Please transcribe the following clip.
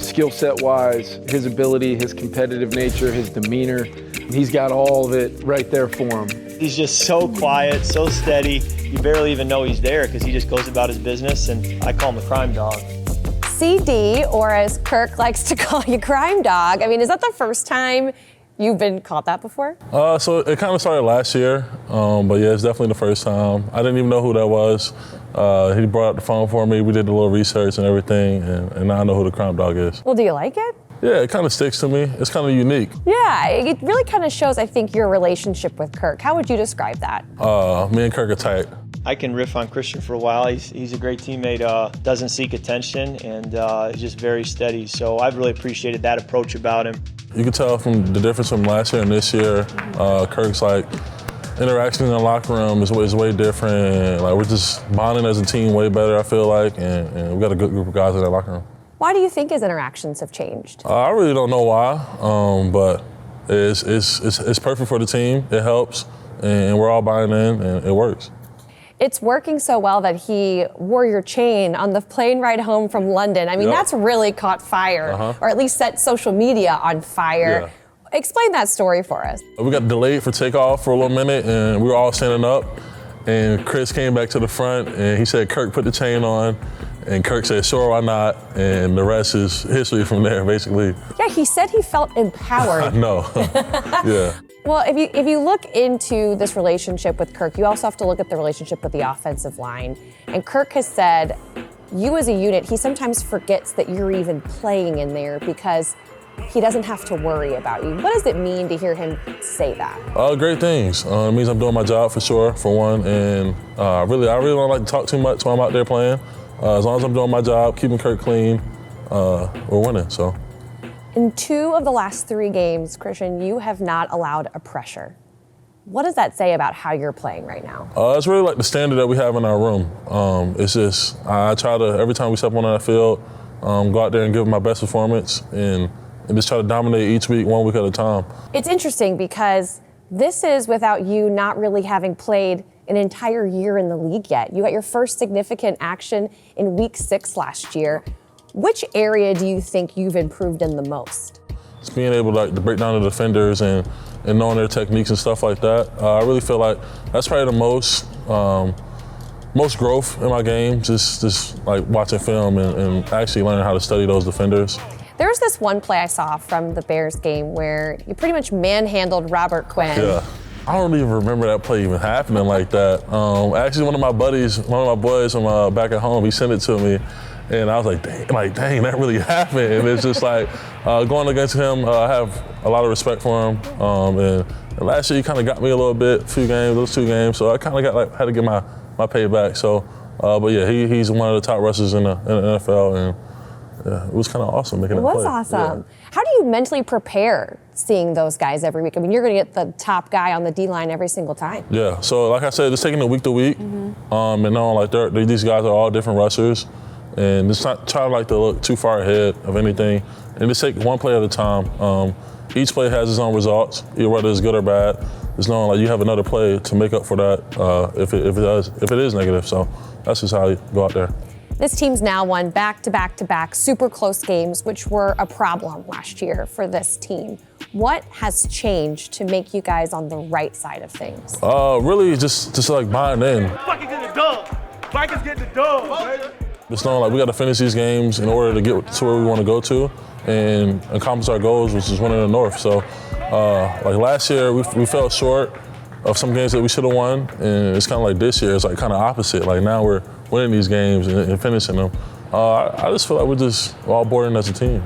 Skill set wise, his ability, his competitive nature, his demeanor, he's got all of it right there for him. He's just so quiet, so steady. You barely even know he's there because he just goes about his business, and I call him the crime dog. CD, or as Kirk likes to call you, crime dog. I mean, is that the first time you've been called that before? So it kind of started last year, but yeah, it's definitely the first time. I didn't even know who that was. He brought up the phone for me. We did a little research and everything, and now I know who the crime dog is. Well, do you like it? Yeah, it kind of sticks to me. It's kind of unique. Yeah, it really kind of shows, I think, your relationship with Kirk. How would you describe that? Me and Kirk are tight. I can riff on Christian for a while. He's a great teammate, doesn't seek attention, and is just very steady. So I've really appreciated that approach about him. You can tell from the difference from last year and this year, Kirk's like, interaction in the locker room is way different. Like, we're just bonding as a team way better, I feel like, and we got a good group of guys in that locker room. Why do you think his interactions have changed? I really don't know why, but it's perfect for the team. It helps, and we're all buying in, and it works. It's working so well that he wore your chain on the plane ride home from London. I mean, That's really caught fire, or at least set social media on fire. Yeah. Explain that story for us. We got delayed for takeoff for a little minute, and we were all standing up, and Chris came back to the front, and he said, "Kirk, put the chain on." And Kirk said, "Sure, why not?" And the rest is history from there, basically. Yeah, he said he felt empowered. No, yeah. Well, if you look into this relationship with Kirk, you also have to look at the relationship with the offensive line. And Kirk has said, you as a unit, he sometimes forgets that you're even playing in there because he doesn't have to worry about you. What does it mean to hear him say that? Great things. It means I'm doing my job for sure, for one. And I really don't like to talk too much when I'm out there playing. As long as I'm doing my job, keeping Kirk clean, we're winning, so. In 2 of the last 3 games, Christian, you have not allowed a pressure. What does that say about how you're playing right now? It's really like the standard that we have in our room. It's just, I try to, every time we step on that field, go out there and give my best performance and just try to dominate each week, 1 week at a time. It's interesting because this is without you not really having played an entire year in the league yet. You got your first significant action in week 6 last year. Which area do you think you've improved in the most? It's being able to break down the defenders and knowing their techniques and stuff like that. I really feel like that's probably the most growth in my game, just like watching film and actually learning how to study those defenders. There was this one play I saw from the Bears game where you pretty much manhandled Robert Quinn. Yeah. I don't even remember that play even happening like that. Actually, one of my boys from back at home, he sent it to me, and I was like, dang, that really happened. And it's just like, going against him, I have a lot of respect for him. And last year, he kind of got me a little bit, those 2 games, so I kind of had to get my payback. So, but yeah, he's one of the top wrestlers in the NFL, and yeah, it was kind of awesome making that play. It was awesome. Yeah. How do you mentally prepare seeing those guys every week? I mean, you're going to get the top guy on the D-line every single time. Yeah, so like I said, just taking it week to week, and knowing like these guys are all different wrestlers, and just not trying to look too far ahead of anything, and just take one play at a time. Each play has its own results, either whether it's good or bad. Just knowing like you have another play to make up for that if it is negative. So that's just how you go out there. This team's now won back-to-back-to-back super close games, which were a problem last year for this team. What has changed to make you guys on the right side of things? Really just like buying in. Vikings get the dub. Vikings get the dub, baby. Just knowing like we got to finish these games in order to get to where we want to go to and accomplish our goals, which is winning the North. So like last year, we fell short of some games that we should have won, and it's kind of like this year, it's like kind of opposite. Like now we're winning these games and finishing them. I just feel like we're all boarding as a team.